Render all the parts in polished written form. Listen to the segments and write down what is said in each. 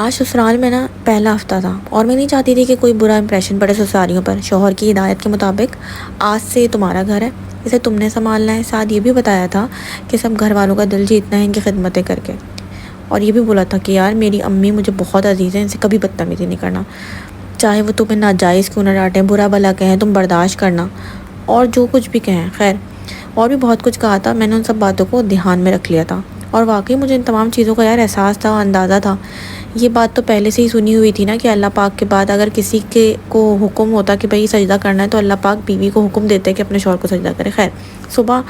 آج سسرال میں نا پہلا ہفتہ تھا اور میں نہیں چاہتی تھی کہ کوئی برا امپریشن پڑے سسرالیوں پر۔ شوہر کی ہدایت کے مطابق آج سے تمہارا گھر ہے، اسے تم نے سنبھالنا ہے۔ ساتھ یہ بھی بتایا تھا کہ سب گھر والوں کا دل جیتنا ہے ان کی خدمتیں کر کے، اور یہ بھی بولا تھا کہ یار میری امی مجھے بہت عزیز ہیں، ان سے کبھی بدتمیزی نہیں کرنا، چاہے وہ تمہیں ناجائز کیوں نہ ڈانٹیں، برا بھلا کہیں، تم برداشت کرنا، اور جو کچھ بھی کہیں۔ خیر اور بھی بہت کچھ کہا تھا، میں نے ان سب باتوں کو دھیان میں رکھ لیا تھا، اور واقعی مجھے ان تمام چیزوں کا یار احساس تھا، اندازہ تھا۔ یہ بات تو پہلے سے ہی سنی ہوئی تھی نا کہ اللہ پاک کے بعد اگر کسی کو حکم ہوتا کہ بھئی سجدہ کرنا ہے تو اللہ پاک بیوی کو حکم دیتے کہ اپنے شوہر کو سجدہ کرے۔ خیر صبح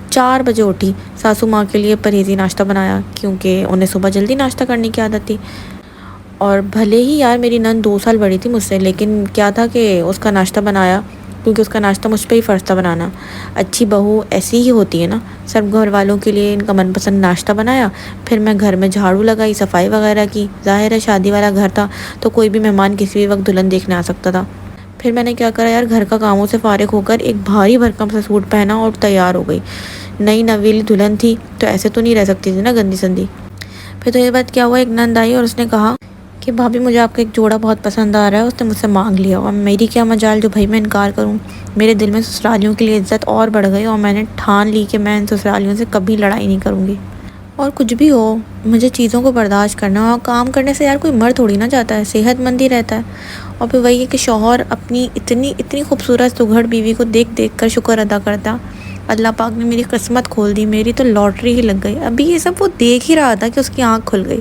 4 بجے اٹھی، ساسو ماں کے لیے پرہیزی ناشتہ بنایا کیونکہ انہیں صبح جلدی ناشتہ کرنے کی عادت تھی، اور بھلے ہی یار میری نند 2 سال بڑی تھی مجھ سے، لیکن کیا تھا کہ اس کا ناشتہ بنایا کیونکہ اس کا ناشتہ مجھ پہ ہی فرض تھا بنانا۔ اچھی بہو ایسی ہی ہوتی ہے نا، سب گھر والوں کے لیے ان کا من پسند ناشتہ بنایا، پھر میں گھر میں جھاڑو لگائی، صفائی وغیرہ کی۔ ظاہر ہے شادی والا گھر تھا تو کوئی بھی مہمان کسی بھی وقت دلہن دیکھنے آ سکتا تھا۔ پھر میں نے کیا کرا یار، گھر کا کاموں سے فارغ ہو کر ایک بھاری بھرکم سا سوٹ پہنا اور تیار ہو گئی۔ نئی نویلی دلہن تھی تو ایسے تو نہیں رہ سکتی تھی نا گندی سندی۔ پھر تو یہ بات کیا ہوا، ایک نند آئی اور اس نے کہا کہ بھابھی مجھے آپ کا ایک جوڑا بہت پسند آ رہا ہے، اس نے مجھ سے مانگ لیا، اور میری کیا مجال جو بھائی میں انکار کروں۔ میرے دل میں سسرالیوں کے لیے عزت اور بڑھ گئی، اور میں نے ٹھان لی کہ میں ان سسرالیوں سے کبھی لڑائی نہیں کروں گی، اور کچھ بھی ہو مجھے چیزوں کو برداشت کرنا، اور کام کرنے سے یار کوئی مر تھوڑی نہ جاتا ہے، صحت مند ہی رہتا ہے۔ اور پھر وہی ہے کہ شوہر اپنی اتنی خوبصورت سگھڑ بیوی کو دیکھ دیکھ کر شکر ادا کرتا، اللہ پاک نے میری قسمت کھول دی، میری تو لاٹری ہی لگ گئی۔ ابھی یہ سب وہ دیکھ ہی رہا تھا کہ اس کی آنکھ کھل گئی۔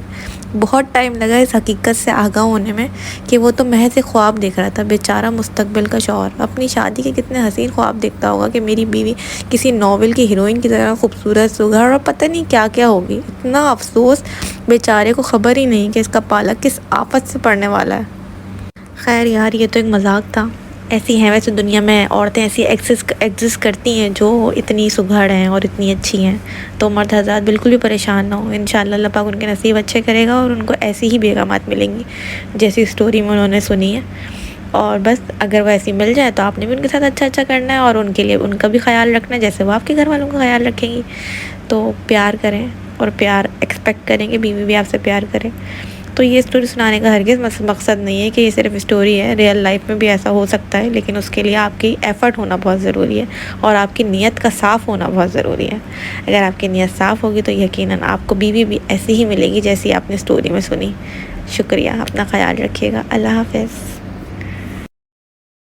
بہت ٹائم لگا اس حقیقت سے آگاہ ہونے میں کہ وہ تو محض ایک خواب دیکھ رہا تھا۔ بیچارہ مستقبل کا شوہر اپنی شادی کے کتنے حسین خواب دیکھتا ہوگا کہ میری بیوی کسی ناول کی ہیروئن کی طرح خوبصورت سگھڑ اور پتہ نہیں کیا کیا ہوگی۔ اتنا افسوس، بیچارے کو خبر ہی نہیں کہ اس کا پالا کس آفت سے پڑنے والا ہے۔ خیر یار یہ تو ایک مذاق تھا، ایسی ہیں ویسے دنیا میں عورتیں، ایسی ایگزسٹ کرتی ہیں جو اتنی سگھڑ ہیں اور اتنی اچھی ہیں، تو مرد حضرات بالکل بھی پریشان نہ ہوں، انشاءاللہ اللہ پاک ان کے نصیب اچھے کرے گا اور ان کو ایسی ہی بیگمات ملیں گی جیسی اسٹوری میں انہوں نے سنی ہے۔ اور بس اگر وہ ایسی مل جائے تو آپ نے بھی ان کے ساتھ اچھا کرنا ہے، اور ان کے لیے ان کا بھی خیال رکھنا ہے جیسے وہ آپ کے گھر والوں کا خیال رکھیں گی۔ تو پیار کریں اور پیار ایکسپیکٹ کریں کہ بیوی بھی آپ سے پیار کرے۔ تو یہ اسٹوری سنانے کا ہرگز مقصد نہیں ہے کہ یہ صرف اسٹوری ہے، ریئل لائف میں بھی ایسا ہو سکتا ہے، لیکن اس کے لیے آپ کی ایفرٹ ہونا بہت ضروری ہے اور آپ کی نیت کا صاف ہونا بہت ضروری ہے۔ اگر آپ کی نیت صاف ہوگی تو یقیناً آپ کو بیوی بھی ایسی ہی ملے گی جیسی آپ نے اسٹوری میں سنی۔ شکریہ، اپنا خیال رکھیے گا، اللہ حافظ۔